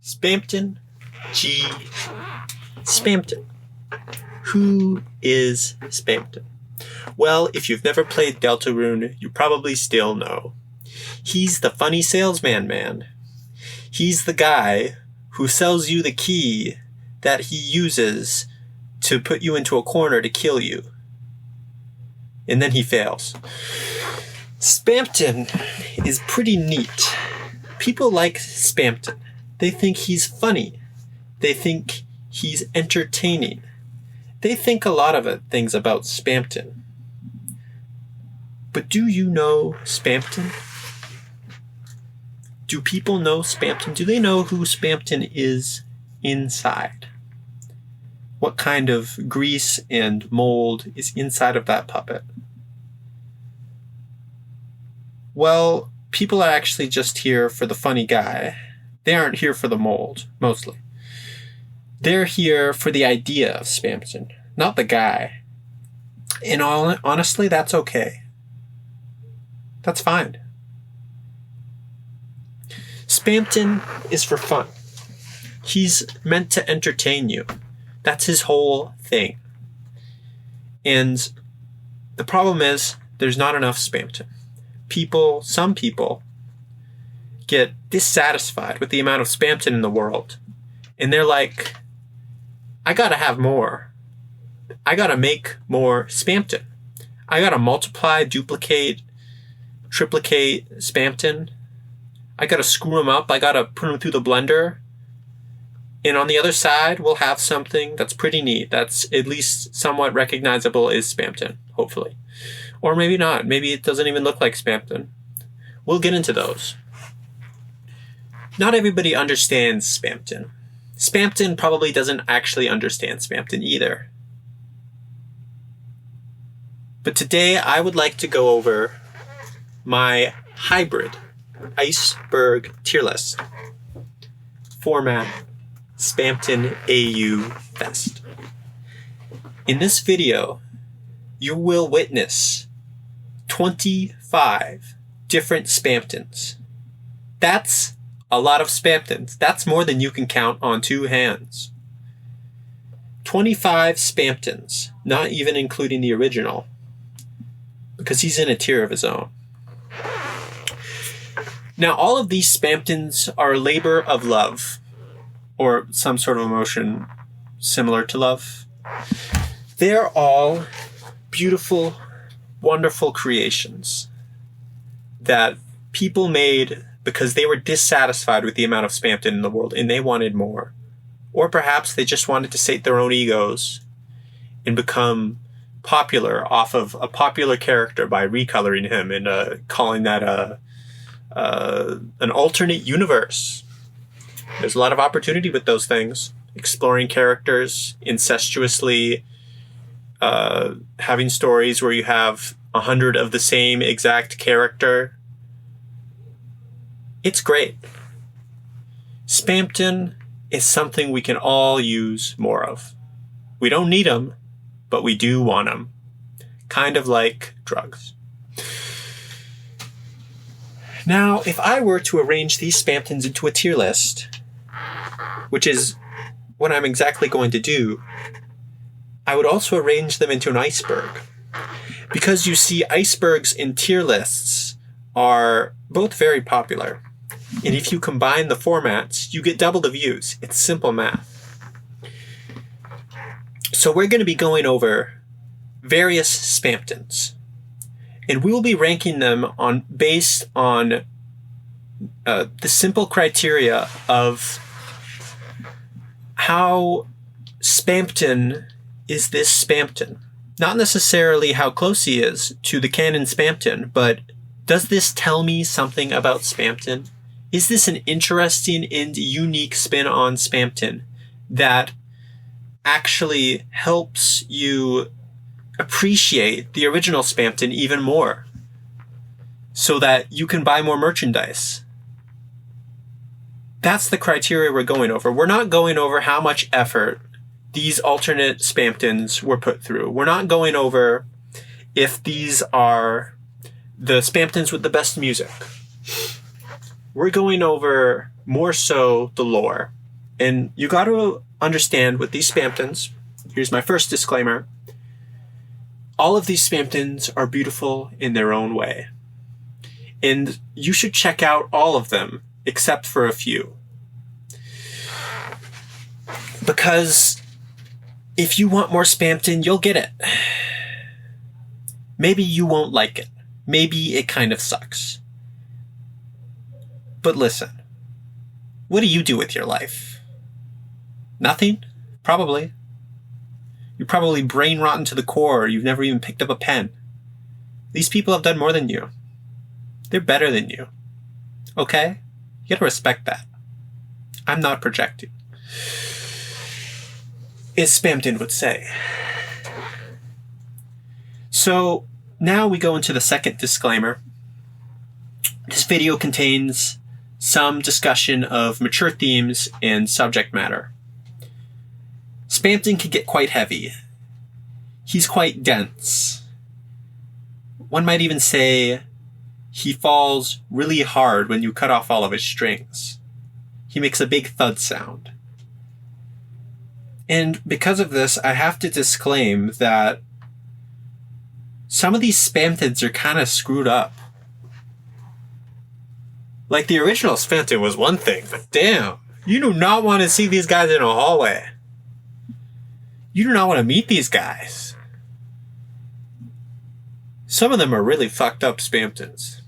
Spamton G Spamton. Who is Spamton? Well, if you've never played Deltarune, you probably still know. He's the funny salesman man. He's the guy who sells you the key that he uses to put you into a corner to kill you. And then he fails. Spamton is pretty neat. People like Spamton. They think he's funny. They think he's entertaining. They think a lot of things about Spamton. But do you know Spamton? Do people know Spamton? Do they know who Spamton is inside? What kind of grease and mold is inside of that puppet? Well, people are actually just here for the funny guy. They aren't here for the mold, mostly. They're here for the idea of Spamton, not the guy. And honestly, that's okay. That's fine. Spamton is for fun. He's meant to entertain you. That's his whole thing. And the problem is, there's not enough Spamton. Some people, get dissatisfied with the amount of Spamton in the world. And they're like, I gotta have more. I gotta make more Spamton. I gotta multiply, duplicate, triplicate Spamton. I gotta screw them up. I gotta put them through the blender. And on the other side, we'll have something that's pretty neat. That's at least somewhat recognizable as Spamton, hopefully. Or maybe not. Maybe it doesn't even look like Spamton. We'll get into those. Not everybody understands Spamton. Spamton probably doesn't actually understand Spamton either. But today I would like to go over my hybrid iceberg tier list format Spamton AU Fest. In this video, you will witness 25 different Spamtons. That's a lot of Spamtons. That's more than you can count on two hands. 25 Spamtons, not even including the original, because he's in a tier of his own. Now, all of these Spamtons are a labor of love, or some sort of emotion similar to love. They're all beautiful, wonderful creations that people made because they were dissatisfied with the amount of Spamton in the world and they wanted more. Or perhaps they just wanted to sate their own egos and become popular off of a popular character by recoloring him and calling that an alternate universe. There's a lot of opportunity with those things. Exploring characters, incestuously, having stories where you have 100 of the same exact character. It's great. Spamton is something we can all use more of. We don't need them, but we do want them. Kind of like drugs. Now, if I were to arrange these Spamtons into a tier list, which is what I'm exactly going to do, I would also arrange them into an iceberg. Because you see, icebergs in tier lists are both very popular. And if you combine the formats, you get double the views. It's simple math. So we're going to be going over various Spamtons. And we will be ranking them based on the simple criteria of how Spamton is this Spamton. Not necessarily how close he is to the canon Spamton, but does this tell me something about Spamton? Is this an interesting and unique spin on Spamton that actually helps you appreciate the original Spamton even more so that you can buy more merchandise? That's the criteria we're going over. We're not going over how much effort these alternate Spamtons were put through. We're not going over if these are the Spamtons with the best music. We're going over more so the lore. And you got to understand with these Spamtons, here's my first disclaimer, all of these Spamtons are beautiful in their own way. And you should check out all of them, except for a few. Because if you want more Spamton, you'll get it. Maybe you won't like it. Maybe it kind of sucks. But listen, what do you do with your life? Nothing? Probably. You're probably brain rotten to the core. You've never even picked up a pen. These people have done more than you. They're better than you. Okay? You gotta respect that. I'm not projecting. As Spamton would say. So, now we go into the second disclaimer. This video contains some discussion of mature themes and subject matter. Spamton can get quite heavy. He's quite dense. One might even say he falls really hard when you cut off all of his strings. He makes a big thud sound. And because of this, I have to disclaim that some of these Spamtons are kind of screwed up. Like, the original Spamton was one thing, but damn, you do not want to see these guys in a hallway. You do not want to meet these guys. Some of them are really fucked up Spamtons.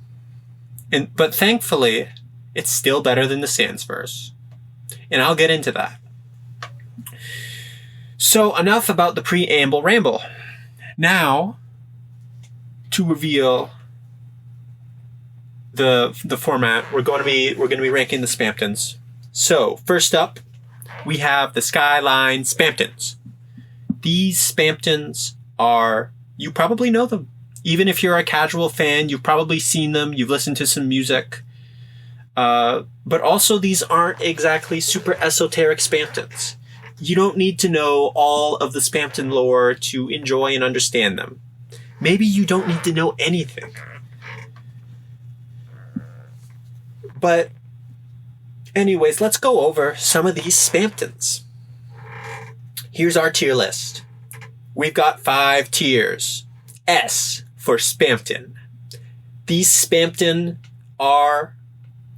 But thankfully, it's still better than the Spamverse. And I'll get into that. So, enough about the preamble ramble. Now, to reveal the format, we're going to be ranking the Spamtons. So, first up, we have the SKYLINE Spamtons. These Spamtons are, you probably know them. Even if you're a casual fan, you've probably seen them, you've listened to some music. But also, these aren't exactly super esoteric Spamtons. You don't need to know all of the Spamton lore to enjoy and understand them. Maybe you don't need to know anything. But anyways, let's go over some of these Spamtons. Here's our tier list. We've got 5 tiers. S for Spamton. These Spamton are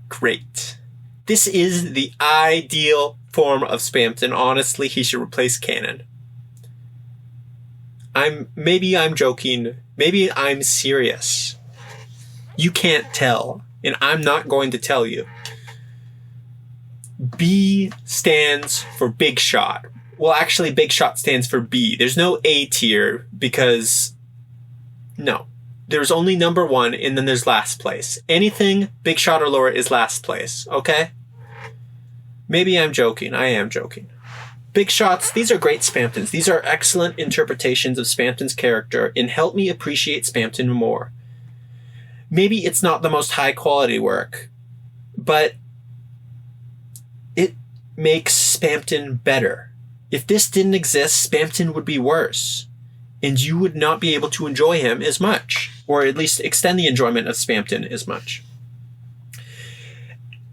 great. This is the ideal form of Spamton. Honestly, he should replace Canon. Maybe I'm joking. Maybe I'm serious. You can't tell, and I'm not going to tell you. B stands for Big Shot. Well, actually, Big Shot stands for B. There's no A tier because, no. There's only number 1, and then there's last place. Anything Big Shot or lower is last place, okay? Maybe I'm joking. I am joking. Big Shots, these are great Spamtons. These are excellent interpretations of Spamton's character and help me appreciate Spamton more. Maybe it's not the most high quality work, but it makes Spamton better. If this didn't exist, Spamton would be worse, and you would not be able to enjoy him as much, or at least extend the enjoyment of Spamton as much.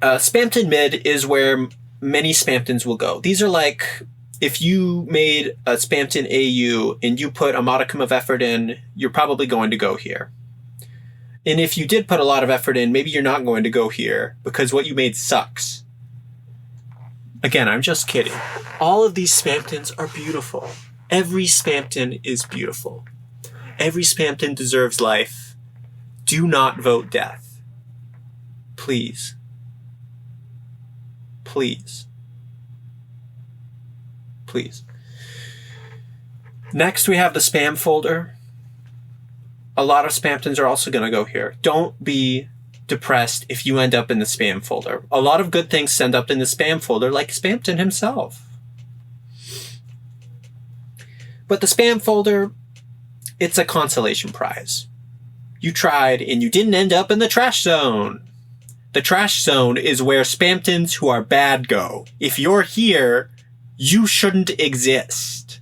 Spamton Mid is where many Spamtons will go. These are like, if you made a Spamton AU and you put a modicum of effort in, you're probably going to go here. And if you did put a lot of effort in, maybe you're not going to go here because what you made sucks. Again, I'm just kidding. All of these Spamtons are beautiful. Every Spamton is beautiful. Every Spamton deserves life. Do not vote death. Please. Please. Please. Next, we have the spam folder. A lot of Spamtons are also going to go here. Don't be depressed if you end up in the spam folder. A lot of good things end up in the spam folder, like Spamton himself. But the spam folder, it's a consolation prize. You tried and you didn't end up in the trash zone. The trash zone is where Spamtons who are bad go. If you're here, you shouldn't exist.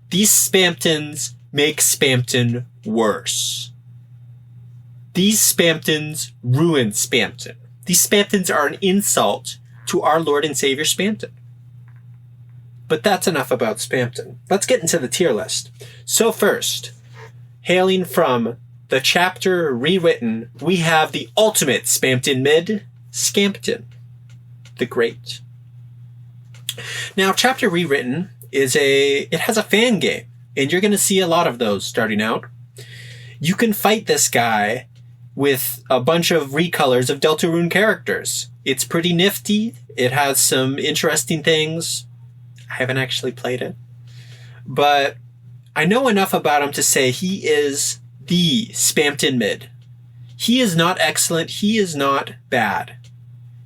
These Spamtons make Spamton worse. These Spamtons ruin Spamton. These Spamtons are an insult to our Lord and Savior Spamton. But that's enough about Spamton. Let's get into the tier list. So first, hailing from the chapter Rewritten, we have the ultimate Spamton mid, Scampton, the Great. Now, chapter Rewritten it has a fan game, and you're going to see a lot of those starting out. You can fight this guy with a bunch of recolors of Deltarune characters. It's pretty nifty. It has some interesting things. I haven't actually played it, but I know enough about him to say he is the Spamton mid. He is not excellent. He is not bad.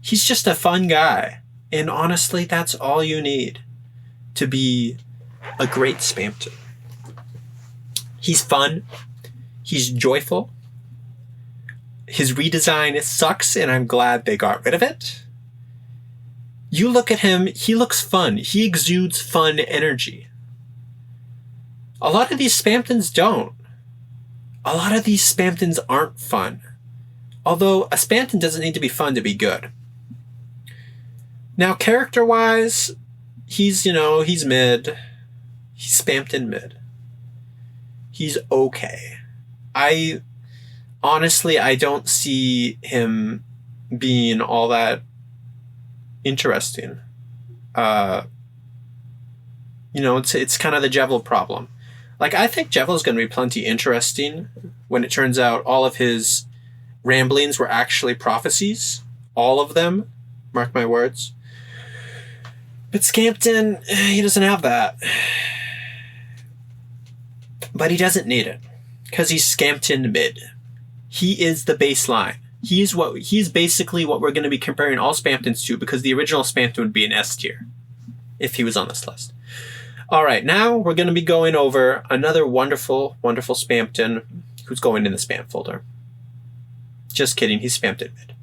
He's just a fun guy. And honestly, that's all you need to be a great Spamton. He's fun. He's joyful. His redesign sucks, and I'm glad they got rid of it. You look at him, he looks fun. He exudes fun energy. A lot of these Spamtons don't. A lot of these Spamtons aren't fun. Although a Spamton doesn't need to be fun to be good. Now, character-wise, he's mid. He's Spamton mid. He's okay. Honestly, I don't see him being all that interesting. It's kind of the Jevil problem. Like, I think Jevil's going to be plenty interesting when it turns out all of his ramblings were actually prophecies. All of them. Mark my words. But Scampton, he doesn't have that. But he doesn't need it. Because he's Scampton mid. He is the baseline. He's basically what we're going to be comparing all Spamtons to, because the original Spamton would be an S tier if he was on this list. All right, now we're going to be going over another wonderful, wonderful Spamton who's going in the spam folder. Just kidding, he's Spamton mid.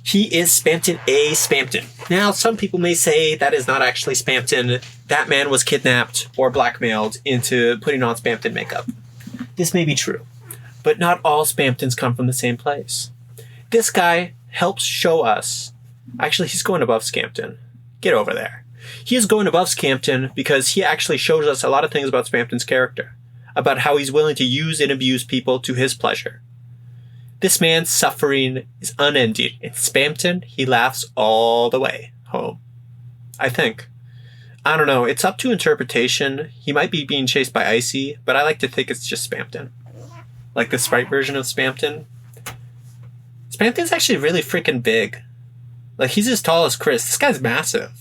He is Spamton A Spamton. Now, some people may say that is not actually Spamton. That man was kidnapped or blackmailed into putting on Spamton makeup. This may be true, but not all Spamtons come from the same place. This guy helps show us... Actually, he's going above Scampton. Get over there. He is going above Scampton because he actually shows us a lot of things about Spamton's character, about how he's willing to use and abuse people to his pleasure. This man's suffering is unending. In Spamton, he laughs all the way home. I think. I don't know. It's up to interpretation. He might be being chased by Icy, but I like to think it's just Spamton. Like the sprite version of Spamton. Spamton's actually really freaking big. Like, he's as tall as Chris. This guy's massive.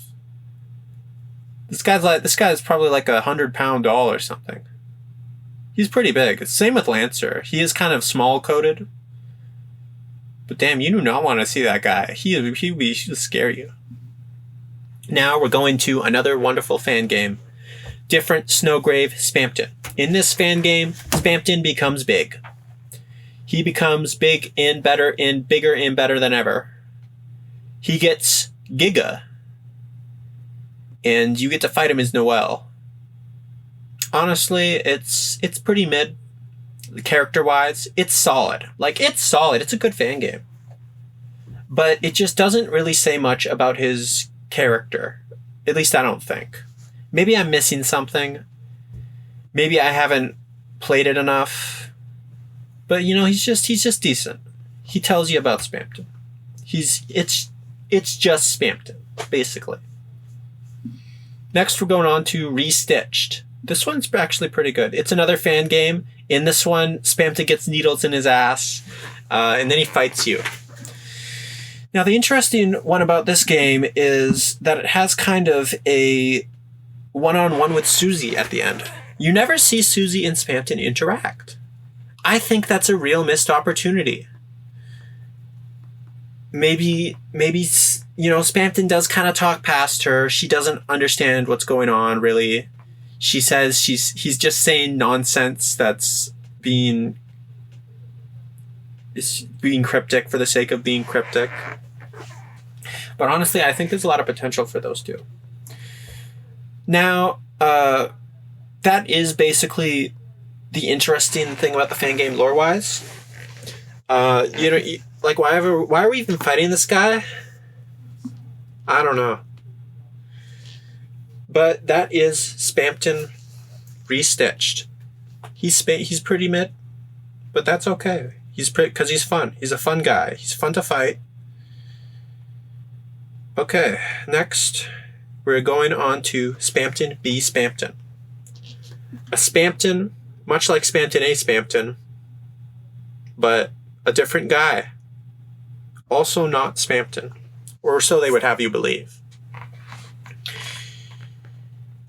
This guy's probably like 100-pound doll or something. He's pretty big. Same with Lancer. He is kind of small-coated. But damn, you do not want to see that guy. He'll scare you. Now we're going to another wonderful fan game. Different Snowgrave Spamton. In this fan game, Spamton becomes big. He becomes big and better and bigger and better than ever. He gets GIGA. And you get to fight him as Noelle. Honestly, it's pretty mid. Character-wise, it's solid. It's solid. It's a good fan game. But it just doesn't really say much about his character. At least I don't think. Maybe I'm missing something. Maybe I haven't played it enough. But, he's just decent. He tells you about Spamton. It's just Spamton, basically. Next, we're going on to Restitched. This one's actually pretty good. It's another fan game. In this one, Spamton gets needles in his ass, and then he fights you. Now, the interesting one about this game is that it has kind of a one-on-one with Susie at the end. You never see Susie and Spamton interact. I think that's a real missed opportunity. Maybe Spamton does kind of talk past her. She doesn't understand what's going on, really. She says he's just saying nonsense that's being cryptic for the sake of being cryptic. But honestly, I think there's a lot of potential for those two. Now, that is basically the interesting thing about the fan game lore-wise. Why are we even fighting this guy? I don't know. But that is Spamton Restitched. He's pretty mid, but that's okay. Because he's fun. He's a fun guy. He's fun to fight. Okay, next we're going on to Spamton B Spamton. A Spamton, much like Spamton A Spamton, but a different guy. Also not Spamton. Or so they would have you believe.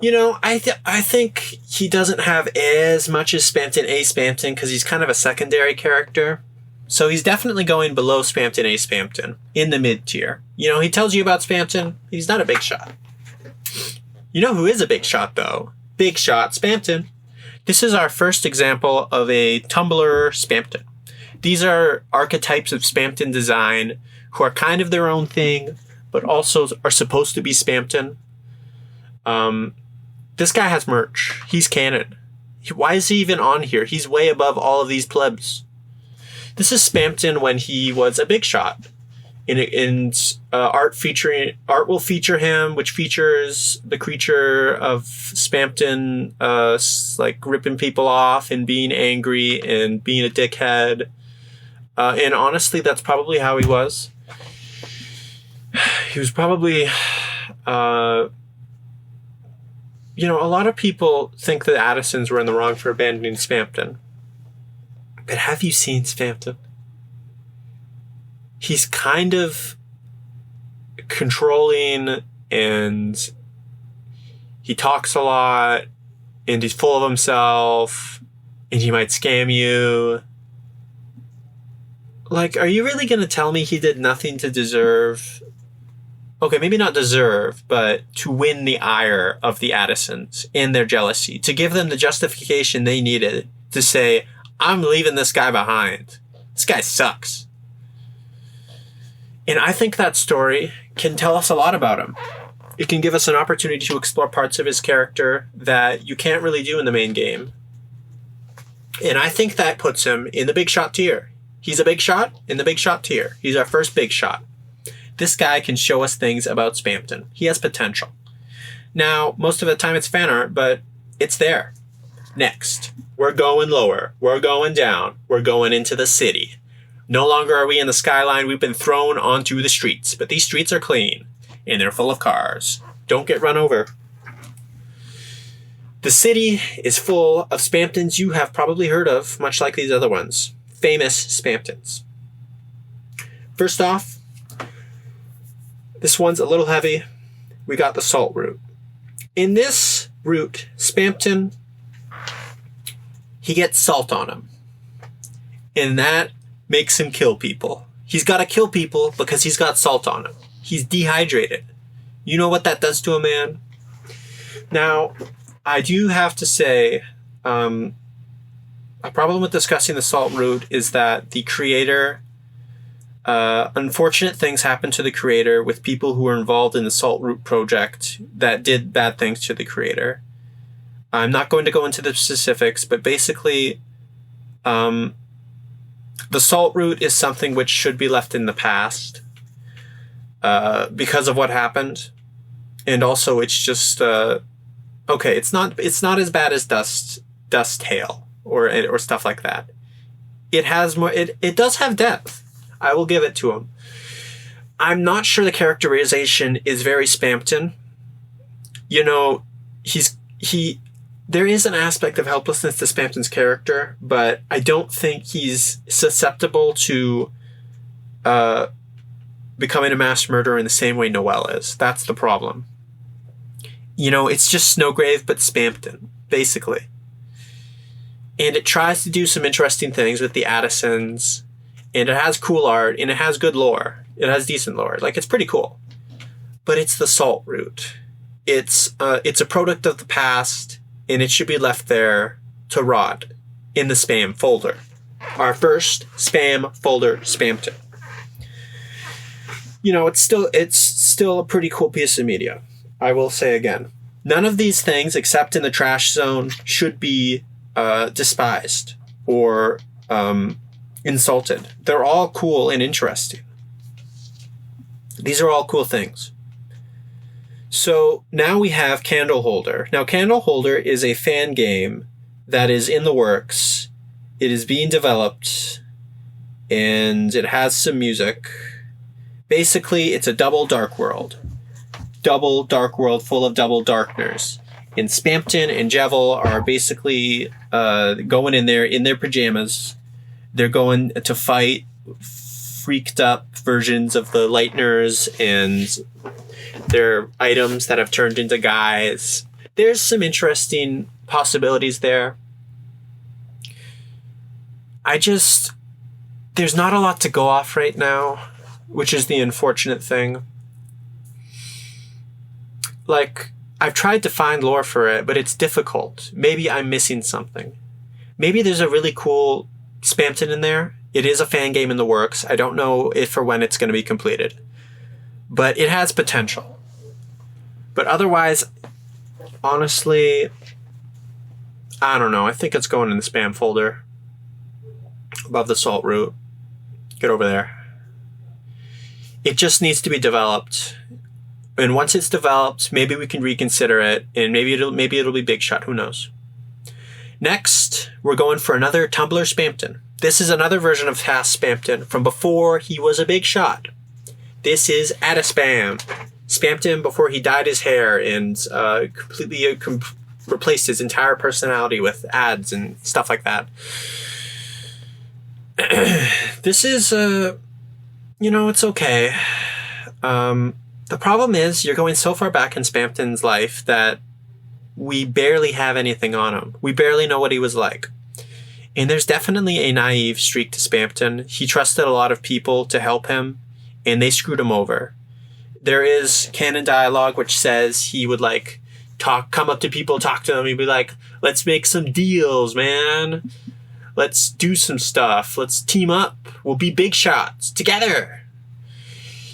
You know, I think he doesn't have as much as Spamton A Spamton because he's kind of a secondary character. So he's definitely going below Spamton A Spamton, in the mid-tier. You know, he tells you about Spamton. He's not a big shot. You know who is a big shot, though? Big shot Spamton. This is our first example of a Tumblr Spamton. These are archetypes of Spamton design who are kind of their own thing, but also are supposed to be Spamton. This guy has merch. He's canon. Why is he even on here? He's way above all of these plebs. This is Spamton when he was a big shot. Art will feature him, which features the creature of Spamton, like ripping people off and being angry and being a dickhead. And honestly, that's probably how he was. He was probably, you know, a lot of people think that Addisons were in the wrong for abandoning Spamton. But have you seen Spamton? He's kind of controlling, and he talks a lot, and he's full of himself, and he might scam you. Like, are you really going to tell me he did nothing to deserve... Okay, maybe not deserve, but to win the ire of the Addisons and their jealousy, to give them the justification they needed to say, I'm leaving this guy behind. This guy sucks. And I think that story can tell us a lot about him. It can give us an opportunity to explore parts of his character that you can't really do in the main game. And I think that puts him in the big shot tier. He's a big shot in the big shot tier. He's our first big shot. This guy can show us things about Spamton. He has potential. Now, most of the time it's fan art, but it's there. Next, we're going lower. We're going down. We're going into the city. No longer are we in the skyline. We've been thrown onto the streets, but these streets are clean, and they're full of cars. Don't get run over. The city is full of Spamtons you have probably heard of, much like these other ones. Famous Spamtons. First off, this one's a little heavy. We got the salt root. In this root, Spamton, he gets salt on him. And that makes him kill people. He's got to kill people because he's got salt on him. He's dehydrated. You know what that does to a man? Now, I do have to say, a problem with discussing the salt root is that the creator... unfortunate things happen to the creator with people who were involved in the Salt Root project that did bad things to the creator. I'm not going to go into the specifics, but basically, the Salt Root is something which should be left in the past because of what happened, and also it's just okay. It's not as bad as Dust Hail or stuff like that. It has more. It does have depth. I will give it to him. I'm not sure the characterization is very Spamton. You know, there is an aspect of helplessness to Spamton's character, but I don't think he's susceptible to becoming a mass murderer in the same way Noelle is. That's the problem. You know, it's just Snowgrave, but Spamton, basically. And it tries to do some interesting things with the Addisons, and it has cool art, and it has good lore. It has decent lore. Like, it's pretty cool. But it's the salt root. It's a product of the past, and it should be left there to rot in the spam folder. Our first spam folder Spamton. You know, it's still a pretty cool piece of media. I will say again. None of these things, except in the trash zone, should be despised or insulted. They're all cool and interesting. These are all cool things. So now we have Candleholder. Now, Candleholder is a fan game that is in the works. It is being developed, and it has some music. Basically, it's a double dark world. Double dark world full of double darkners. And Spamton and Jevil are basically going in there in their pajamas. They're going to fight freaked up versions of the Lighteners and their items that have turned into guys. There's some interesting possibilities there. There's not a lot to go off right now, which is the unfortunate thing. Like, I've tried to find lore for it, but it's difficult. Maybe I'm missing something. Maybe there's a really cool Spamton in there. It is a fan game in the works. I don't know if or when it's going to be completed. But it has potential. But otherwise, honestly, I don't know. I think it's going in the spam folder. Above the salt root. Get over there. It just needs to be developed. And once it's developed, maybe we can reconsider it. And maybe it'll be big shot. Who knows? Next, we're going for another Tumblr Spamton. This is another version of past Spamton from before he was a big shot. This is Addispam. Spamton before he dyed his hair and completely replaced his entire personality with ads and stuff like that. This is, it's okay. The problem is you're going so far back in Spamton's life that we barely have anything on him. We barely know what he was like. And there's definitely a naive streak to Spamton. He trusted a lot of people to help him, and they screwed him over. There is canon dialogue which says he would come up to people, talk to them, he'd be like, let's make some deals, man. Let's do some stuff. Let's team up. We'll be big shots together.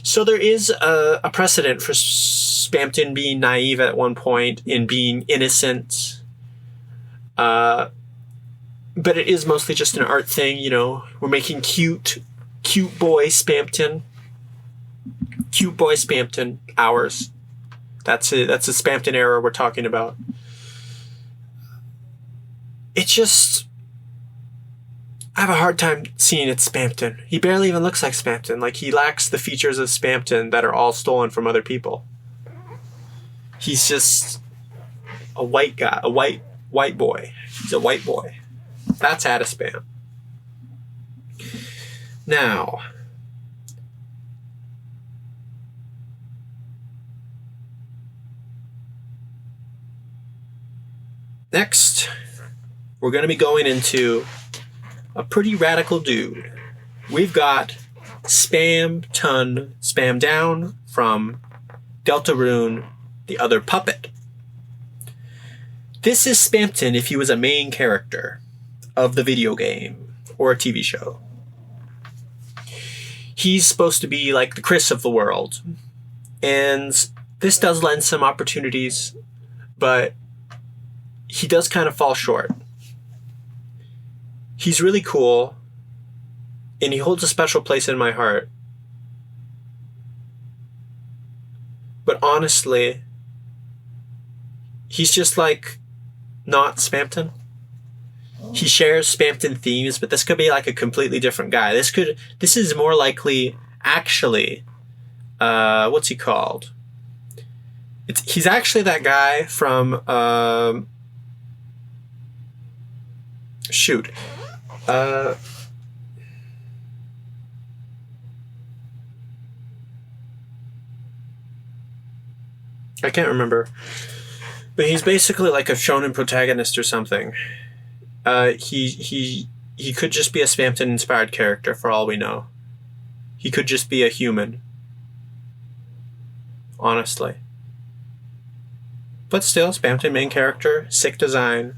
So there is a precedent for Spamton being naive at one point and being innocent. But it is mostly just an art thing, We're making cute boy Spamton. Cute boy Spamton. Ours. That's it. That's the Spamton era we're talking about. It's just... I have a hard time seeing it's Spamton. He barely even looks like Spamton. Like, he lacks the features of Spamton that are all stolen from other people. He's just a white guy. A white boy. He's a white boy. That's Addispam. Now, next, we're going to be going into a pretty radical dude. We've got Spamton Spam Down from Deltarune, the other puppet. This is Spamton if he was a main character of the video game or a TV show. He's supposed to be like the Chris of the world. And this does lend some opportunities, but he does kind of fall short. He's really cool, and he holds a special place in my heart. But honestly, he's just not Spamton. He shares Spamton themes, but this could be a completely different guy. This is more likely, actually, what's he called? He's actually that guy from, I can't remember. But he's basically like a shonen protagonist or something. He could just be a Spamton-inspired character for all we know. He could just be a human. Honestly. But still, Spamton main character, sick design.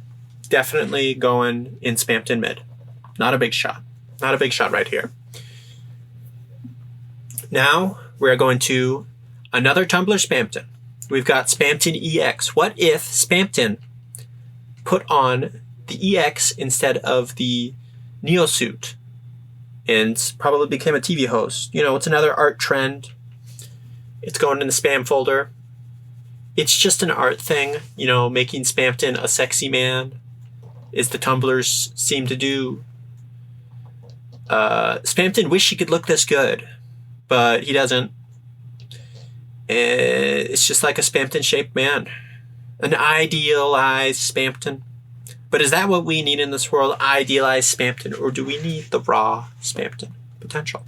Definitely going in Spamton mid. Not a big shot. Not a big shot right here. Now, we're going to another Tumblr Spamton. We've got Spamton EX. What if Spamton put on the EX instead of the Neo suit and probably became a TV host? It's another art trend. It's going in the spam folder. it's just an art thing, you know, making Spamton a sexy man, is the Tumblrs seem to do. Spamton wish he could look this good, but he doesn't. It's just like a Spamton-shaped man. An idealized Spamton. But is that what we need in this world? Idealized Spamton? Or do we need the raw Spamton potential?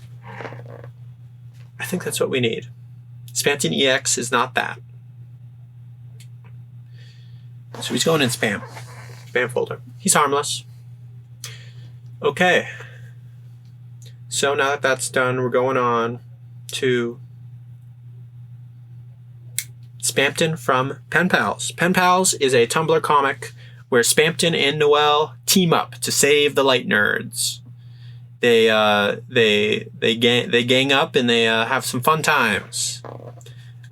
I think that's what we need. Spamton EX is not that. So he's going in spam. Spam folder. He's harmless. Okay. So now that that's done, we're going on to Spamton from Penpals. Penpals is a Tumblr comic where Spamton and Noelle team up to save the light nerds. They gang up and they have some fun times.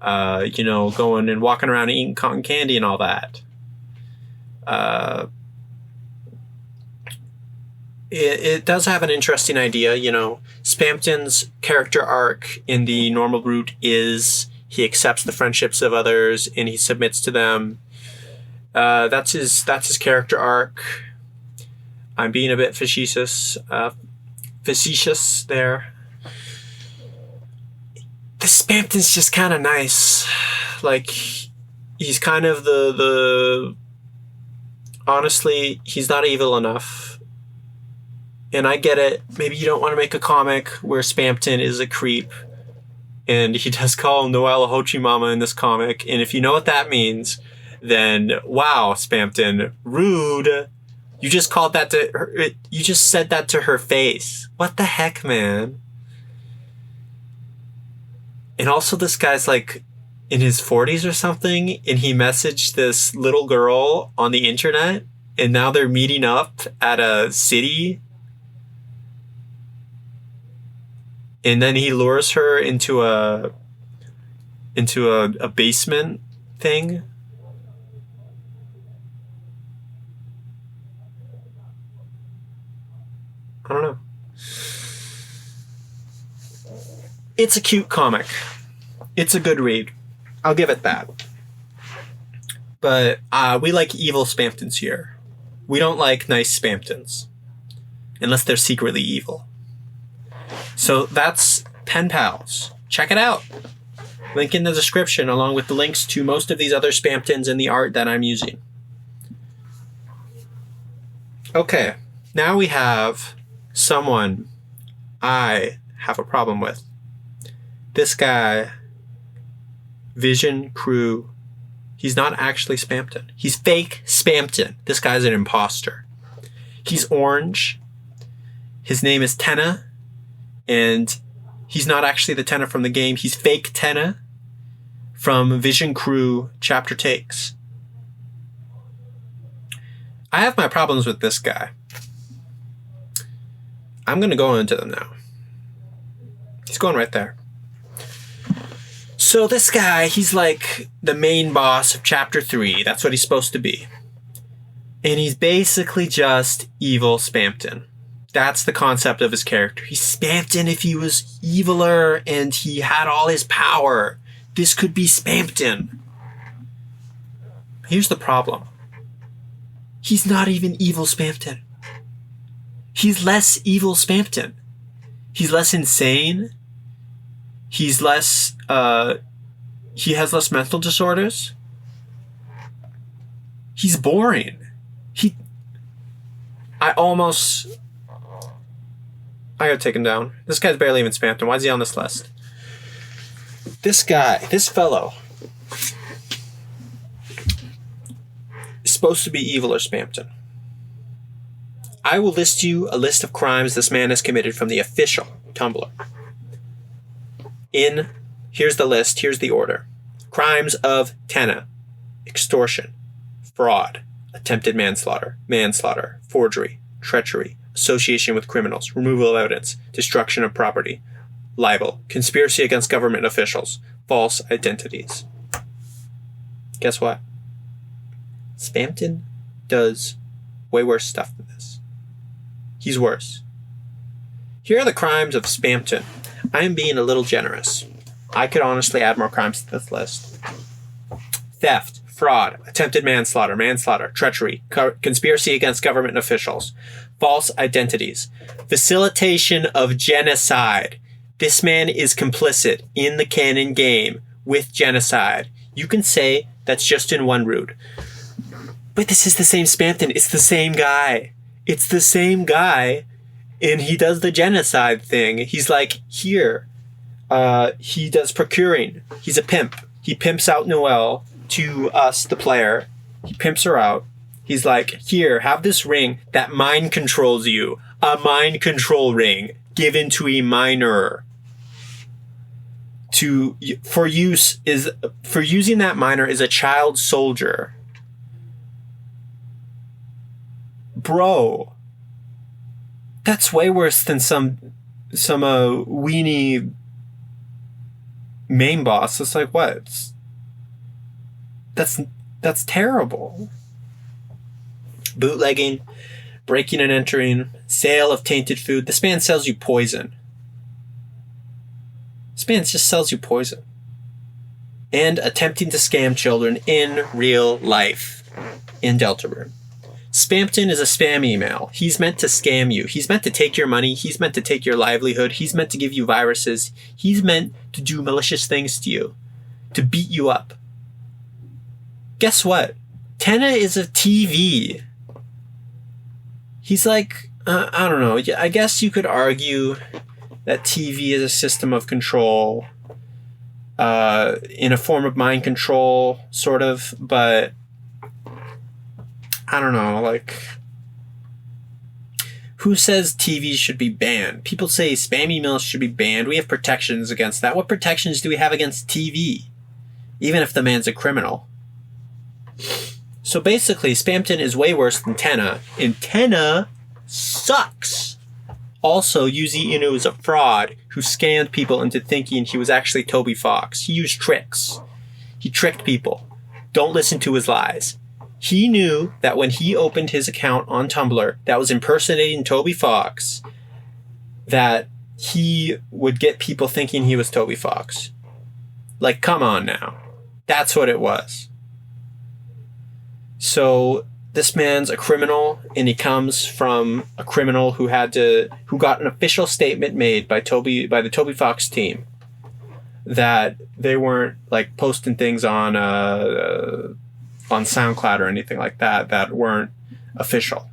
You know, going and walking around and eating cotton candy and all that. It does have an interesting idea, you know. Spamton's character arc in the normal route is he accepts the friendships of others and he submits to them. That's his character arc. I'm being a bit facetious there. The Spamton's just kind of nice. Like, he's kind of the honestly, he's not evil enough. And I get it. Maybe you don't want to make a comic where Spamton is a creep. And he does call Noelle a hoochie mama in this comic. And if you know what that means, then wow, Spamton, rude. You just called that to her. You just said that to her face. What the heck, man? And also this guy's like in his 40s or something. And he messaged this little girl on the internet. And now they're meeting up at a city. And then he lures her into a basement thing. I don't know. It's a cute comic. It's a good read. I'll give it that. But we like evil Spamtons here. We don't like nice Spamtons. Unless they're secretly evil. So that's Penpals. Check it out. Link in the description along with the links to most of these other Spamtons and the art that I'm using. Okay, now we have someone I have a problem with. This guy, Vision Crew, he's not actually Spamton. He's fake Spamton. This guy's an imposter. He's orange. His name is Tenna. And he's not actually the Tenna from the game. He's fake Tenna from Vision Crew Chapter Takes. I have my problems with this guy. I'm going to go into them now. He's going right there. So this guy, he's like the main boss of Chapter 3. That's what he's supposed to be. And he's basically just evil Spamton. That's the concept of his character. He's Spamton if he was eviler and he had all his power. This could be Spamton. Here's the problem. He's not even evil Spamton. He's less evil Spamton. He's less insane. He's less, he has less mental disorders. He's boring. I gotta take him down. This guy's barely even Spamton. Why is he on this list? This guy, this fellow, is supposed to be evil or Spamton. I will list you a list of crimes this man has committed from the official Tumblr. Here's the list, here's the order. Crimes of Tenna: extortion, fraud, attempted manslaughter, forgery, treachery, association with criminals, removal of evidence, destruction of property, libel, conspiracy against government officials, false identities. Guess what? Spamton does way worse stuff than this. He's worse. Here are the crimes of Spamton. I am being a little generous. I could honestly add more crimes to this list. theft, fraud, attempted manslaughter, treachery, conspiracy against government officials, false identities, facilitation of genocide. This man is complicit in the canon game with genocide. You can say that's just in one root. But this is the same Spamton. It's the same guy. It's the same guy. And he does the genocide thing. He's like, here. He does procuring. He's a pimp. He pimps out Noelle to us, the player. He pimps her out. He's like, here, have this ring that mind controls you. A mind control ring given to a minor. For using that minor as a child soldier. Bro, that's way worse than some weenie main boss. It's like, what? That's terrible. Bootlegging, breaking and entering, sale of tainted food. This man sells you poison. This man just sells you poison. And attempting to scam children in real life in Deltarune. Spamton is a spam email. He's meant to scam you. He's meant to take your money. He's meant to take your livelihood. He's meant to give you viruses. He's meant to do malicious things to you. To beat you up. Guess what? Tenna is a TV. He's like, I don't know. I guess you could argue that TV is a system of control, in a form of mind control, sort of, but I don't know, like, who says TV should be banned? People say spam emails should be banned. We have protections against that. What protections do we have against TV? Even if the man's a criminal. So basically, Spamton is way worse than Tenna, and Tenna sucks. Also, Yuzi Inu is a fraud who scammed people into thinking he was actually Toby Fox. He used tricks. He tricked people. Don't listen to his lies. He knew that when he opened his account on Tumblr that was impersonating Toby Fox, that he would get people thinking he was Toby Fox. Like, come on now. That's what it was. So this man's a criminal, and he comes from a criminal who got an official statement made by the Toby Fox team that they weren't like posting things on SoundCloud or anything like that weren't official.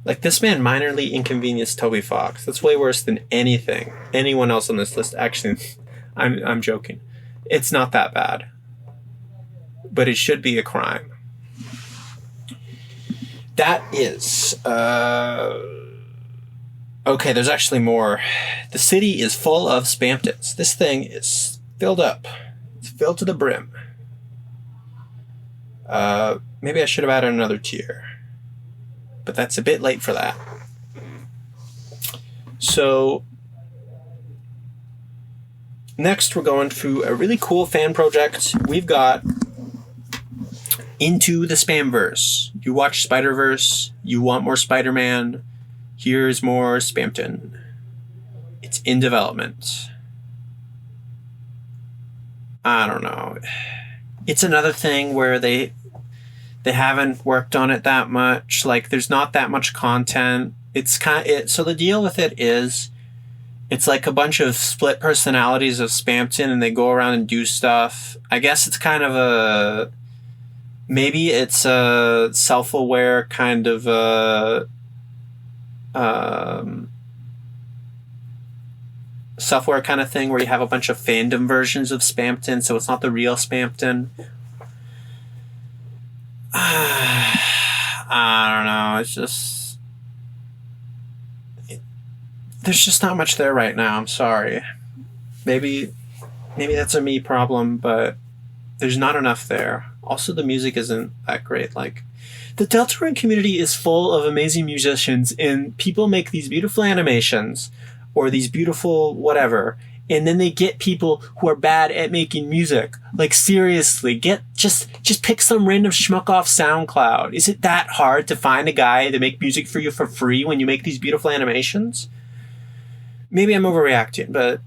Like, this man minorly inconvenienced Toby Fox. That's way worse than anyone else on this list. Actually, I'm joking. It's not that bad. But it should be a crime. That is... okay, there's actually more. The city is full of Spamtons. This thing is filled up. It's filled to the brim. Maybe I should have added another tier. But that's a bit late for that. So... next, we're going through a really cool fan project. We've got... Into the Spamverse. You watch Spider-Verse. You want more Spider-Man. Here's more Spamton. It's in development. I don't know. It's another thing where they haven't worked on it that much. Like, there's not that much content. So the deal with it is, it's like a bunch of split personalities of Spamton, and they go around and do stuff. I guess it's kind of maybe it's a self-aware kind of software kind of thing where you have a bunch of fandom versions of Spamton, so it's not the real Spamton. I don't know. It's just... there's just not much there right now. I'm sorry. Maybe that's a me problem, but there's not enough there. Also, the music isn't that great. Like, the Deltarune community is full of amazing musicians, and people make these beautiful animations or these beautiful whatever, and then they get people who are bad at making music. Like, seriously, just pick some random schmuck off SoundCloud. Is it that hard to find a guy to make music for you for free when you make these beautiful animations? Maybe I'm overreacting, but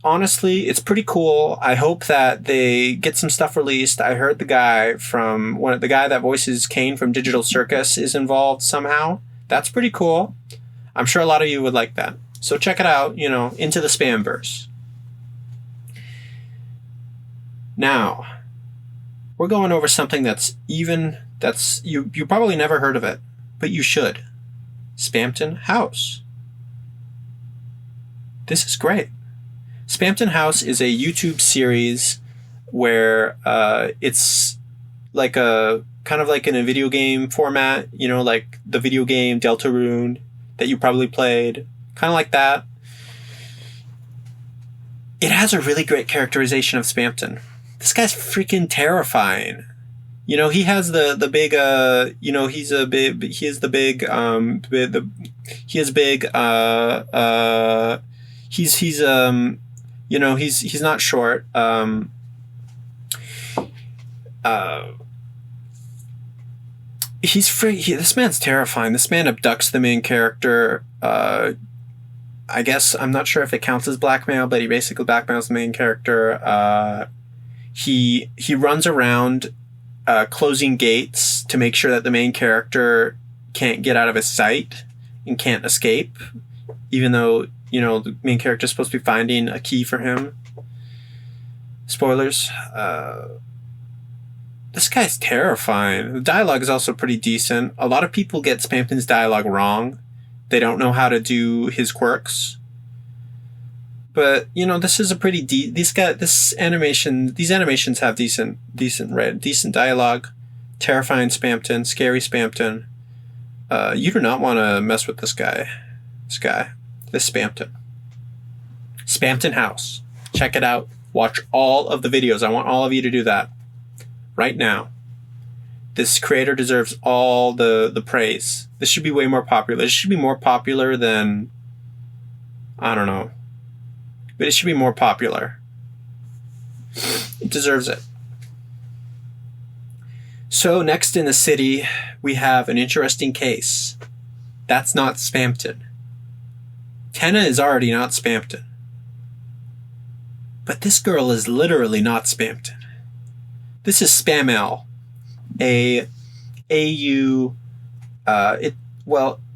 honestly, it's pretty cool. I hope that they get some stuff released. I heard the guy that voices Kane from Digital Circus is involved somehow. That's pretty cool. I'm sure a lot of you would like that. So check it out, into the Spamverse. Now, we're going over something that's you probably never heard of it, but you should. Spamton House. This is great. Spamton House is a YouTube series where it's like kind of like in a video game format, like the video game Deltarune that you probably played, kind of like that. It has a really great characterization of Spamton. This guy's freaking terrifying. He has the big he's not short. This man's terrifying. This man abducts the main character. I guess I'm not sure if it counts as blackmail, but he basically blackmails the main character. He runs around closing gates to make sure that the main character can't get out of his sight and can't escape, even though the main character is supposed to be finding a key for him. Spoilers. This guy's terrifying. The dialogue is also pretty decent. A lot of people get Spamton's dialogue wrong. They don't know how to do his quirks. But this is a pretty these animations have decent dialogue. Terrifying Spamton, scary Spamton. You do not want to mess with this guy. This Spamton. Spamton House. Check it out. Watch all of the videos. I want all of you to do that right now. This creator deserves all the praise. This should be way more popular. This should be more popular than, I don't know. But it should be more popular. It deserves it. So next in the city, we have an interesting case. That's not Spamton. Tenna is already not Spamton. But this girl is literally not Spamton. This is Spamelle, AU.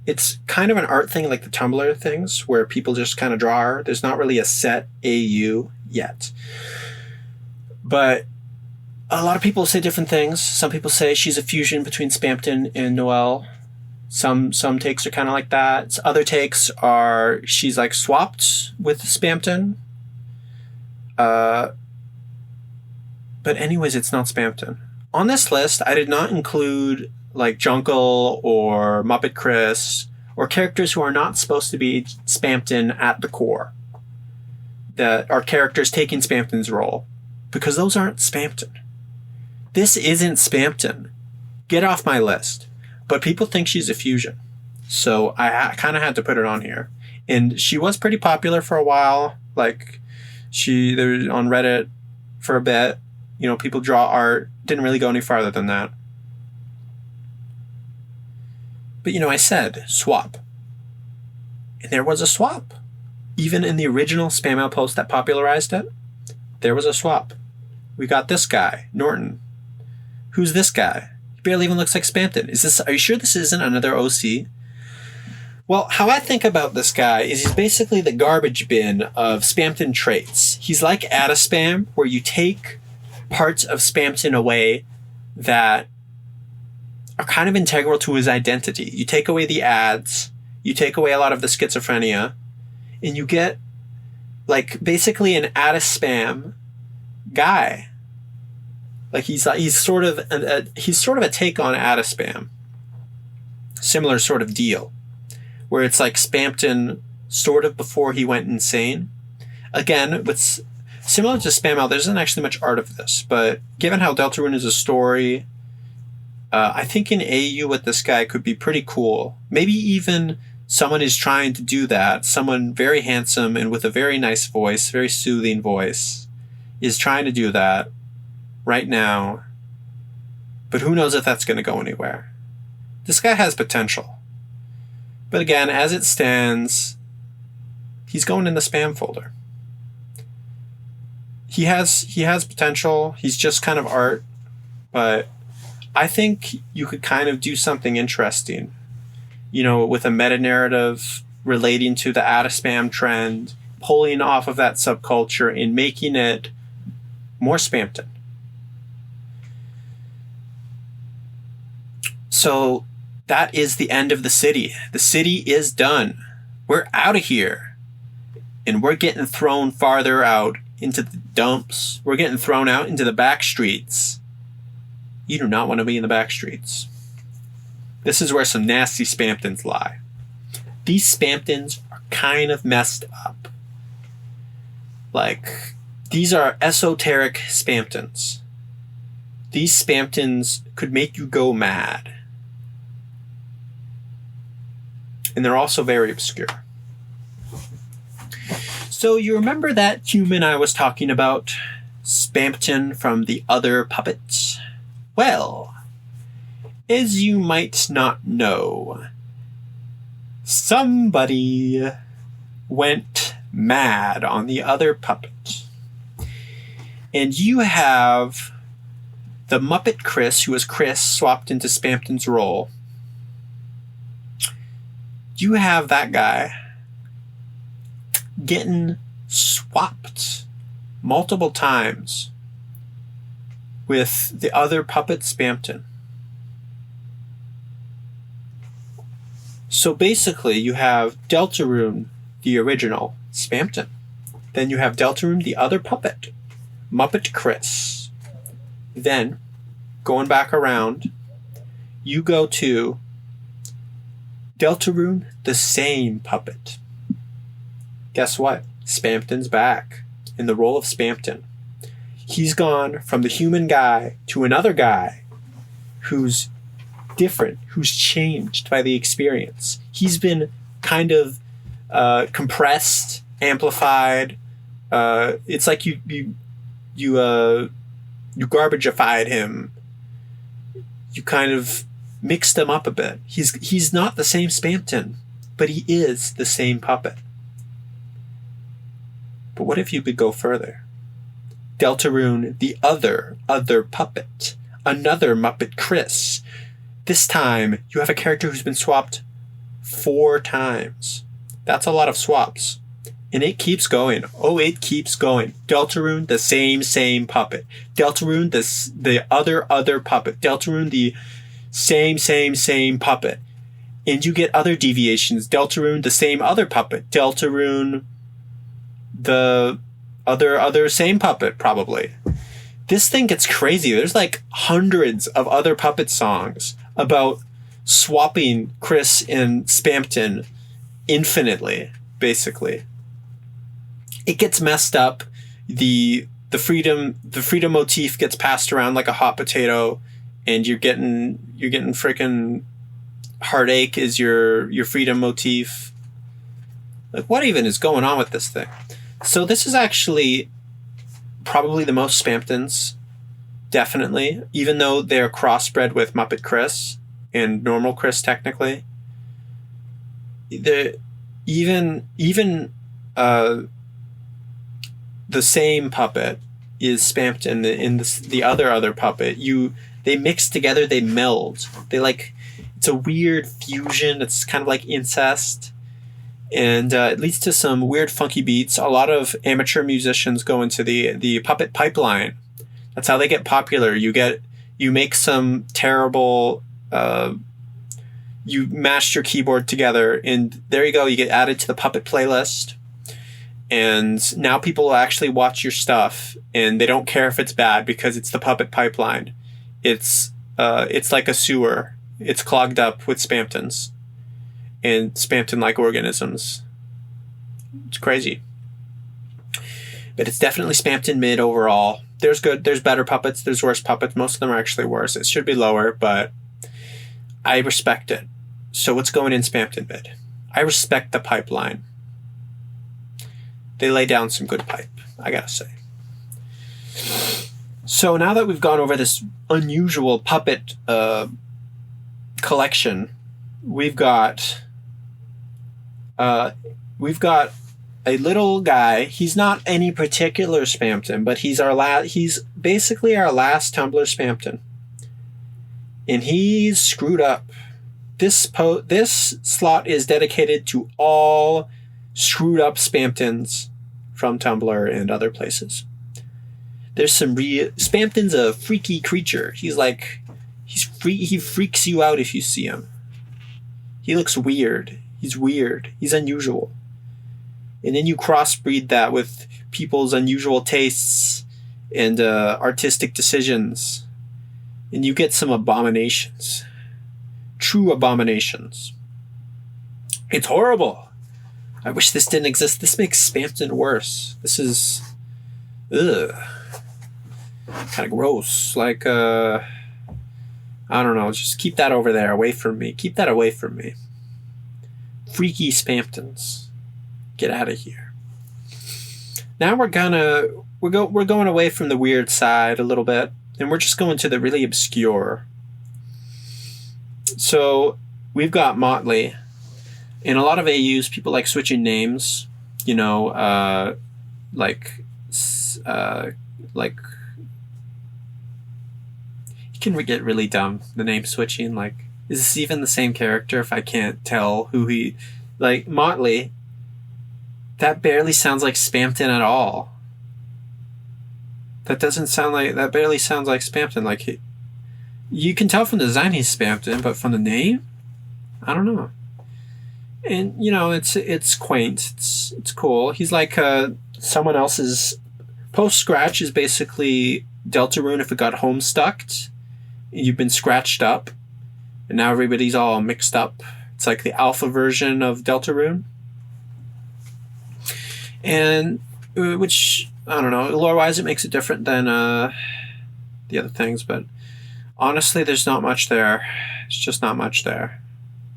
It's kind of an art thing like the Tumblr things where people just kind of draw her. There's not really a set AU yet. But a lot of people say different things. Some people say she's a fusion between Spamton and Noelle. Some takes are kind of like that. Other takes are she's like swapped with Spamton. But anyways, it's not Spamton. On this list, I did not include like Junkle or Muppet Chris or characters who are not supposed to be Spamton at the core. That are characters taking Spamton's role. Because those aren't Spamton. This isn't Spamton. Get off my list. But people think she's a fusion. So I kind of had to put it on here. And she was pretty popular for a while. Like, there on Reddit for a bit. People draw art. Didn't really go any farther than that. But, I said swap. And there was a swap. Even in the original Spamelle post that popularized it, there was a swap. We got this guy, Norton. Who's this guy? He barely even looks like Spamton. Are you sure this isn't another OC? Well, how I think about this guy is he's basically the garbage bin of Spamton traits. He's like Addispam, where you take parts of Spamton away that are kind of integral to his identity. You take away the ads, you take away a lot of the schizophrenia, and you get like basically an Addispam guy. Like he's sort of a take on Addispam. Similar sort of deal. Where it's like Spamton sort of before he went insane. Again, what's similar to Spamelle, there isn't actually much art of this, but given how Deltarune is a story, I think an AU with this guy could be pretty cool. Maybe even someone is trying to do that. Someone very handsome and with a very nice voice, very soothing voice, is trying to do that right now. But who knows if that's going to go anywhere. This guy has potential. But again, as it stands, he's going in the spam folder. he has potential. He's just kind of art, but I think you could kind of do something interesting, with a meta-narrative relating to the Addispam trend, pulling off of that subculture and making it more Spamton. So that is the end of the city. The city is done. We're out of here. And we're getting thrown farther out into the dumps. We're getting thrown out into the back streets. You do not want to be in the back streets. This is where some nasty Spamtons lie. These Spamtons are kind of messed up. Like, these are esoteric Spamtons. These Spamtons could make you go mad. And they're also very obscure. So you remember that human I was talking about? Spamton from the other puppets? Well, as you might not know, somebody went mad on the other puppet. And you have the Muppet Chris, who was Chris, swapped into Spamton's role. You have that guy getting swapped multiple times with the other puppet Spamton. So basically you have Deltarune, the original Spamton. Then you have Deltarune, the other puppet, Muppet Chris. Then, going back around, you go to Deltarune, the same puppet. Guess what? Spamton's back in the role of Spamton. He's gone from the human guy to another guy who's different, who's changed by the experience. He's been kind of compressed, amplified. It's like you garbagified him. You kind of mixed him up a bit. He's not the same Spamton, but he is the same puppet. But what if you could go further? Deltarune, the other puppet. Another Muppet Chris. This time, you have a character who's been swapped 4 times. That's a lot of swaps. And it keeps going. Oh, it keeps going. Deltarune, the same puppet. Deltarune, the other puppet. Deltarune, the same puppet. And you get other deviations. Deltarune, the same other puppet. Deltarune, the other same puppet, probably. This thing gets crazy. There's like hundreds of other puppet songs about swapping Chris and Spamton infinitely, basically. It gets messed up. The freedom motif gets passed around like a hot potato, and you're getting freaking heartache is your freedom motif. Like, what even is going on with this thing? So this is actually probably the most Spamtons, definitely, even though they're crossbred with Muppet Chris and normal Chris technically. Even the same puppet is Spamton in the other puppet. They mix together, they meld. It's a weird fusion. It's kind of like incest. And it leads to some weird funky beats. A lot of amateur musicians go into the puppet pipeline. That's how they get popular. You make some terrible, you mashed your keyboard together, and there you go. You get added to the puppet playlist. And now people will actually watch your stuff, and they don't care if it's bad because it's the puppet pipeline. It's like a sewer. It's clogged up with Spamtons and Spamton-like organisms. It's crazy. But it's definitely Spamton mid overall. There's better puppets, there's worse puppets. Most of them are actually worse. It should be lower, but I respect it. So what's going in Spamton mid? I respect the pipeline. They lay down some good pipe, I gotta say. So now that we've gone over this unusual puppet collection, we've got a little guy. He's not any particular Spamton, but he's basically our last Tumblr Spamton. And he's screwed up. This slot is dedicated to all screwed up Spamtons from Tumblr and other places. There's some Spamton's a freaky creature. He freaks you out if you see him. He looks weird. He's weird. He's unusual. And then you crossbreed that with people's unusual tastes and artistic decisions. And you get some abominations. True abominations. It's horrible. I wish this didn't exist. This makes Spamton worse. This is... ugh. Kind of gross. Like, I don't know. Just keep that over there, away from me. Keep that away from me. Freaky Spamtons. Get out of here. Now we're going away from the weird side a little bit, and we're just going to the really obscure. So we've got Motley. In a lot of AUs, people like switching names. You know, like it can get really dumb, the name switching. Like, is this even the same character if I can't tell who he... Like, Motley, that barely sounds like Spamton at all. That barely sounds like Spamton. Like, you can tell from the design he's Spamton, but from the name? I don't know. And, you know, it's quaint. It's cool. He's like someone else's... Post-scratch is basically Deltarune if it got homestucked. You've been scratched up, and now everybody's all mixed up. It's like the alpha version of Deltarune. And, which, I don't know, lore-wise it makes it different than the other things, but honestly there's not much there. It's just not much there.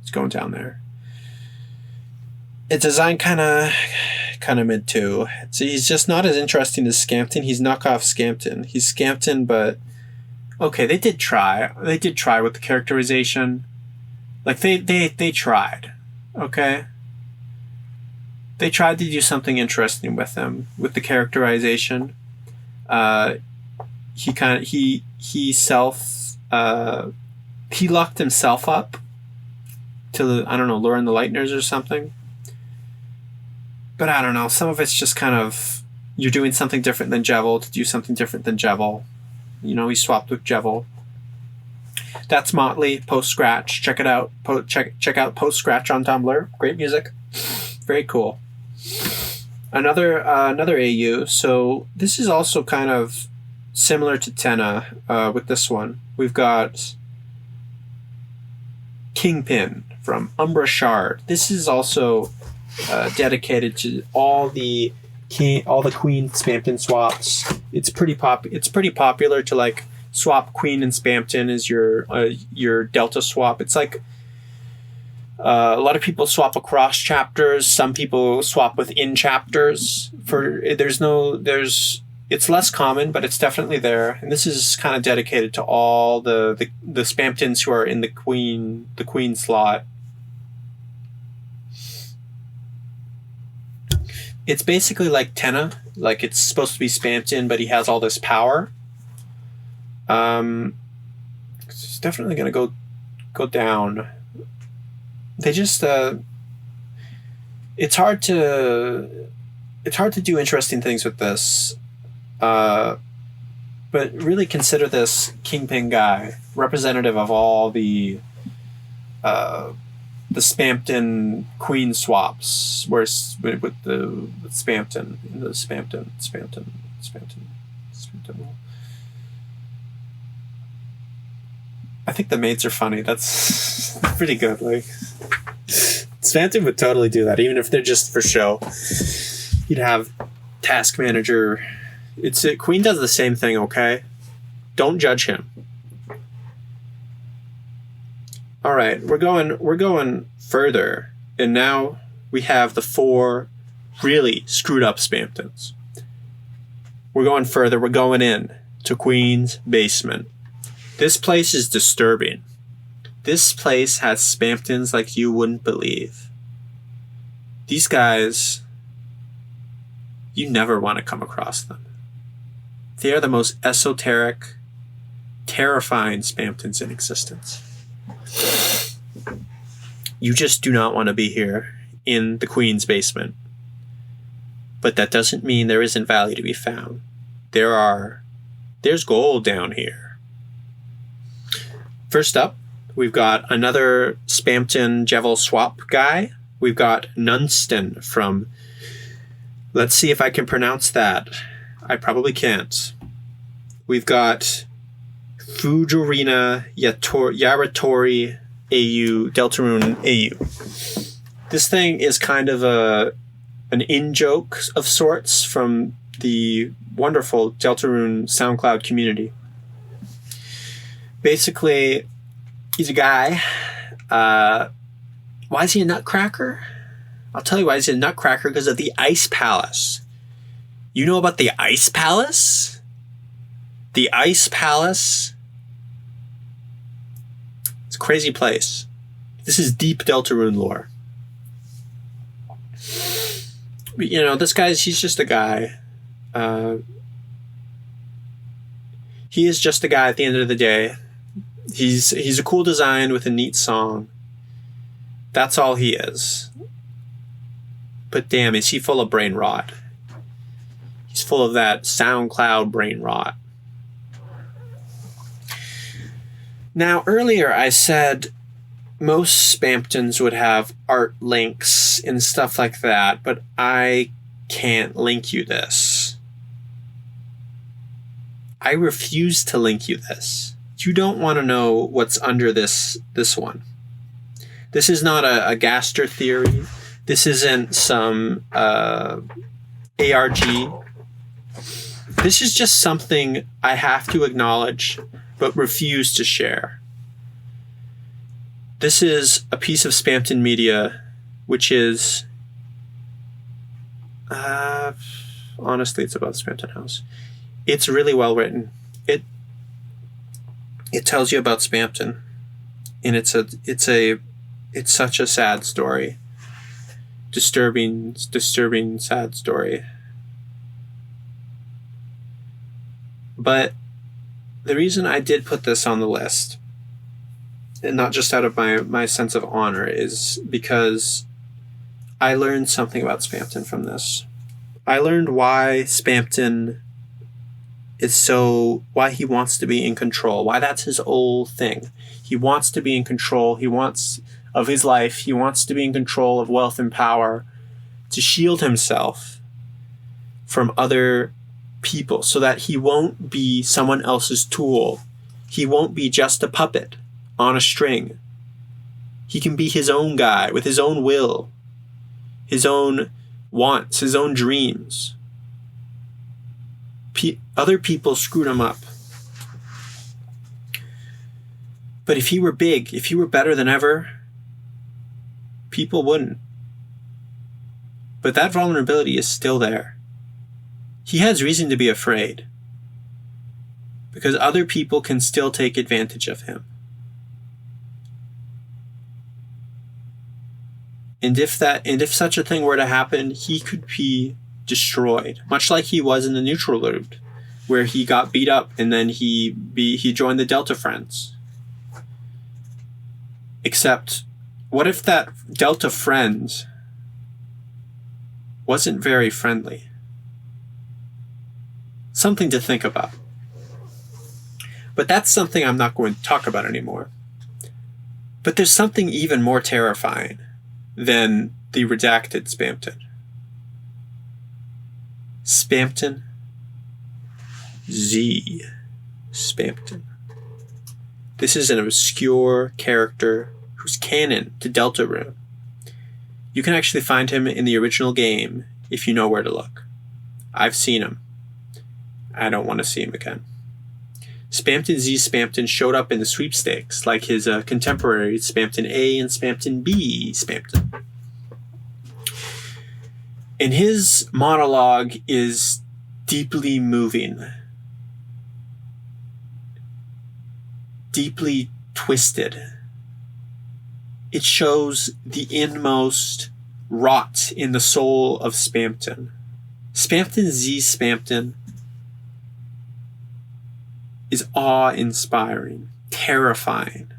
It's going down there. It's designed kind of mid too. So he's just not as interesting as Scampton. He's knockoff Scampton. He's Scampton, but okay, they did try. They did try with the characterization. Like they tried. Okay. They tried to do something interesting with him with the characterization. He locked himself up to, I don't know, Lure and the Lightners or something. But I don't know, some of it's just kind of, you're doing something different than Jevil to do something different than Jevil. You know, he swapped with Jevil. That's Motley, post-scratch. Check it out. Check out post-scratch on Tumblr. Great music. Very cool. Another AU. So this is also kind of similar to Tenna with this one. We've got Kingpin from Umbrashard. This is also dedicated to all the Queen Spamton swaps. It's pretty popular to like swap Queen and Spamton as your Delta swap. It's like a lot of people swap across chapters. Some people swap within chapters. It's less common, but it's definitely there. And this is kind of dedicated to all the Spamtons who are in the Queen slot. It's basically like Tenna. Like, it's supposed to be Spamton, but he has all this power. It's definitely going to go down. They just... It's hard to do interesting things with this. But really consider this Kingpin guy representative of all the Spamton Queen swaps, where with Spamton, the Spamton. I think the mates are funny. That's pretty good. Like, Spamton would totally do that, even if they're just for show. You'd have task manager. Queen does the same thing. Okay, don't judge him. All right, we're going further, and now we have the 4 really screwed up Spamtons. We're going further. We're going in to Queen's basement. This place is disturbing. This place has Spamtons like you wouldn't believe. These guys you never want to come across them. They are the most esoteric, terrifying Spamtons in existence. You just do not want to be here in the Queen's basement. But that doesn't mean there isn't value to be found. There's gold down here. First up, we've got another Spamton Angelswap guy. We've got NUNTSTON from, let's see if I can pronounce that. I probably can't. We've got Fujōrina-Yaritori AU, Deltarune AU. This thing is kind of an in-joke of sorts from the wonderful Deltarune SoundCloud community. Basically, he's a guy. Why is he a nutcracker? I'll tell you why he's a nutcracker, because of the Ice Palace. You know about the Ice Palace? The Ice Palace. It's a crazy place. This is deep Deltarune lore. But, you know, he's just a guy. He is just a guy at the end of the day. He's a cool design with a neat song. That's all he is. But damn, is he full of brain rot. He's full of that SoundCloud brain rot. Now, earlier I said most Spamtons would have art links and stuff like that, but I can't link you this. I refuse to link you this. You don't want to know what's under this one. This is not a Gaster theory. This isn't some ARG. This is just something I have to acknowledge but refuse to share. This is a piece of Spamton media which is honestly, it's about the Spamton house. It's really well written. It tells you about Spamton, and it's such a sad story. Disturbing, sad story. But the reason I did put this on the list, and not just out of my sense of honor, is because I learned something about Spamton from this. I learned why Spamton why he wants to be in control, why that's his whole thing. He wants to be in control. He wants of his life. He wants to be in control of wealth and power to shield himself from other people so that he won't be someone else's tool. He won't be just a puppet on a string. He can be his own guy with his own will, his own wants, his own dreams. Other people screwed him up. But if he were big, if he were better than ever, people wouldn't. But that vulnerability is still there. He has reason to be afraid, because other people can still take advantage of him. And if such a thing were to happen, he could be destroyed, much like he was in the neutral route, where he got beat up and then he joined the Delta Friends. Except, what if that Delta friend wasn't very friendly? Something to think about. But that's something I'm not going to talk about anymore. But there's something even more terrifying than the redacted Spamton. Spamton Z Spamton. This is an obscure character who's canon to Deltarune. You can actually find him in the original game if you know where to look. I've seen him. I don't want to see him again. Spamton Z Spamton showed up in the sweepstakes like his contemporaries Spamton A and Spamton B Spamton. And his monologue is deeply moving, deeply twisted. It shows the inmost rot in the soul of Spamton. Spamton Z Spamton is awe-inspiring, terrifying.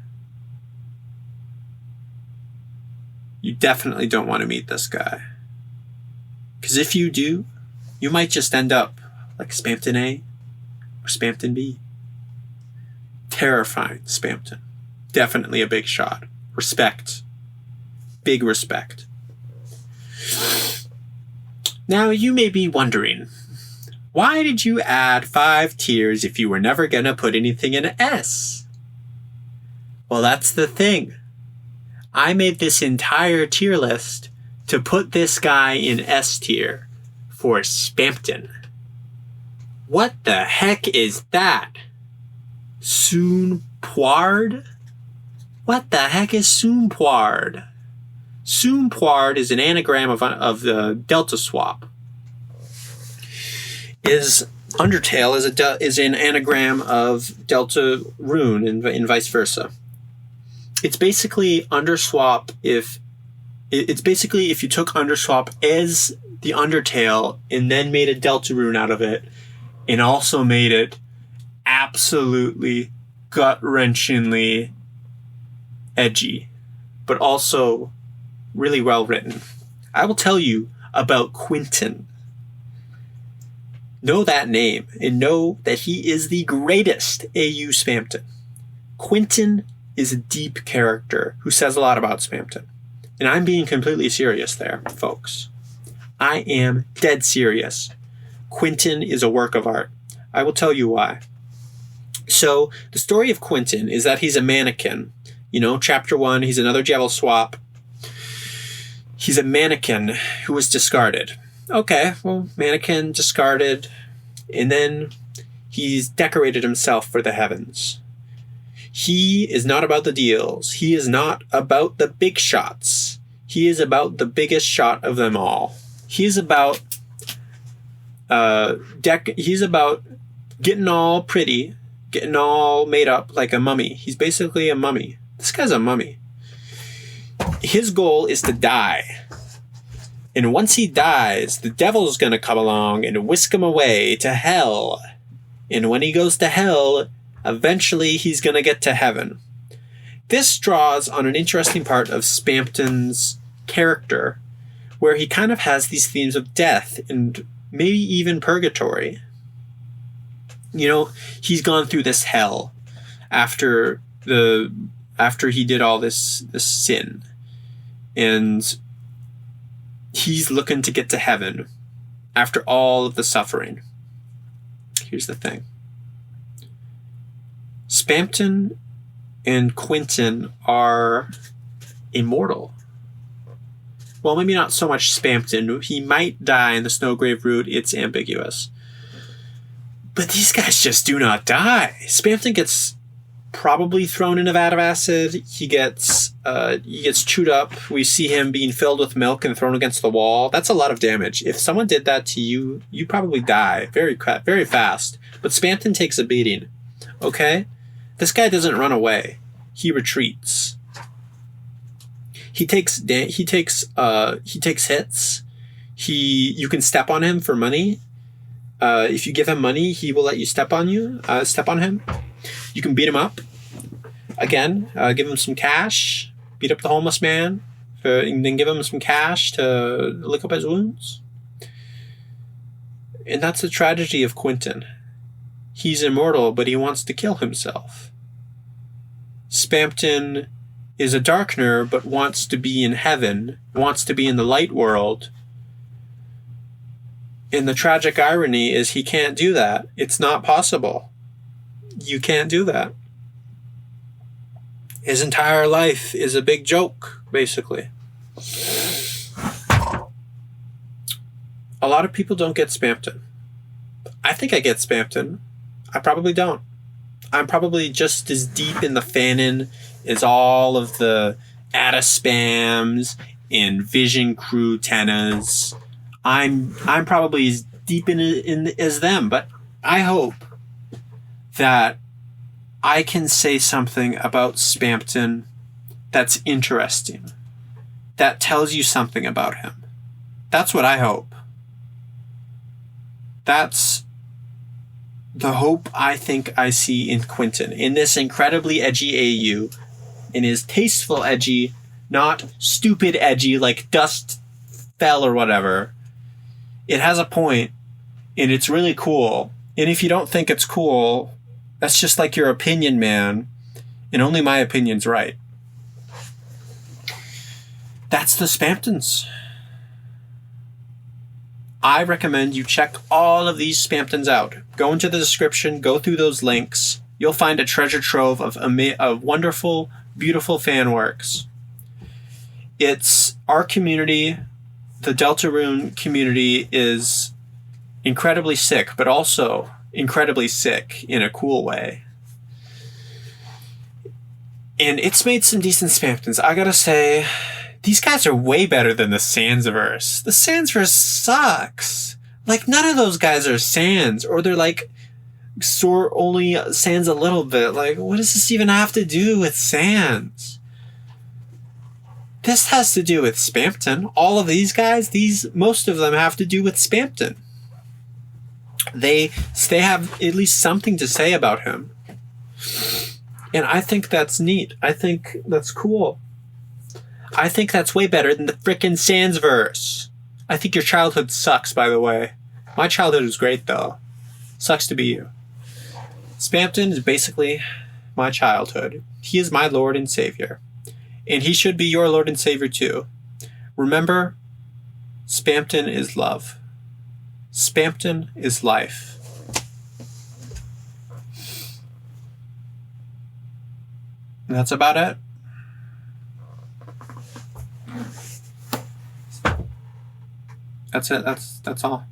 You definitely don't want to meet this guy. Because if you do, you might just end up like Spamton A or Spamton B. Terrifying Spamton. Definitely a big shot. Respect. Big respect. Now you may be wondering, why did you add 5 tiers if you were never going to put anything in S? Well, that's the thing. I made this entire tier list to put this guy in S tier for Spamton. What the heck is that? Soonpoard? What the heck is Soonpoard? Soonpoard is an anagram of the Delta swap. Undertale is an anagram of Deltarune and vice versa. It's basically Underswap if you took Underswap as the Undertale and then made a Deltarune out of it and also made it absolutely gut-wrenchingly edgy, but also really well written. I will tell you about Quentin. Know that name and know that he is the greatest AU Spamton. Quentin is a deep character who says a lot about Spamton. And I'm being completely serious there, folks. I am dead serious. Quentin is a work of art. I will tell you why. So, the story of Quentin is that he's a mannequin. You know, chapter 1, he's another Jewel swap. He's a mannequin who was discarded. Okay, well, mannequin discarded. And then he's decorated himself for the heavens. He is not about the deals. He is not about the big shots. He is about the biggest shot of them all. He's about he's about getting all pretty, getting all made up like a mummy. He's basically a mummy. This guy's a mummy. His goal is to die. And once he dies, the devil's going to come along and whisk him away to hell. And when he goes to hell, eventually he's going to get to heaven. This draws on an interesting part of Spamton's character, where he kind of has these themes of death and maybe even purgatory. You know, he's gone through this hell after he did all this sin. And he's looking to get to heaven after all of the suffering. Here's the thing. Spamton and Quentin are immortal. Well, maybe not so much Spamton. He might die in the Snowgrave route. It's ambiguous. But these guys just do not die. Spamton gets probably thrown in a vat of acid. He gets chewed up. We see him being filled with milk and thrown against the wall. That's a lot of damage. If someone did that to you, you probably die very fast. But Spamton takes a beating. Okay? This guy doesn't run away. He retreats. He takes hits. You can step on him for money. If you give him money, he will let you step on him. You can beat him up. Again, give him some cash. Beat up the homeless man. And then give him some cash to lick up his wounds. And that's the tragedy of Quentin. He's immortal, but he wants to kill himself. Spamton is a darkener, but wants to be in heaven, wants to be in the light world. And the tragic irony is he can't do that. It's not possible. You can't do that. His entire life is a big joke, basically. A lot of people don't get Spamton. I think I get Spamton. I probably don't. I'm probably just as deep in the fanon as all of the Addispams and Vision Crew Tennas. I'm probably as deep in as them, but I hope that I can say something about Spamton that's interesting, that tells you something about him. That's what I hope. That's the hope I think I see in Quentin, in this incredibly edgy AU, in his tasteful edgy, not stupid edgy like Dust Fell or whatever. It has a point, and it's really cool. And if you don't think it's cool, that's just like your opinion, man. And only my opinion's right. That's the Spamtons. I recommend you check all of these Spamtons out. Go into the description, go through those links. You'll find a treasure trove of wonderful, beautiful fan works. It's our community, the Deltarune community, is incredibly sick, but also incredibly sick in a cool way. And it's made some decent Spamtons. I gotta say, these guys are way better than the Sansverse. The Sansverse sucks. Like, none of those guys are Sans, or they're like, only Sans a little bit. Like, what does this even have to do with Sans? This has to do with Spamton. All of these guys, most of them have to do with Spamton. They have at least something to say about him. And I think that's neat. I think that's cool. I think that's way better than the frickin' Sansverse. I think your childhood sucks, by the way. My childhood was great, though. Sucks to be you. Spamton is basically my childhood. He is my Lord and Savior. And he should be your Lord and Savior, too. Remember, Spamton is love. Spamton is life. And that's about it. That's it. That's all.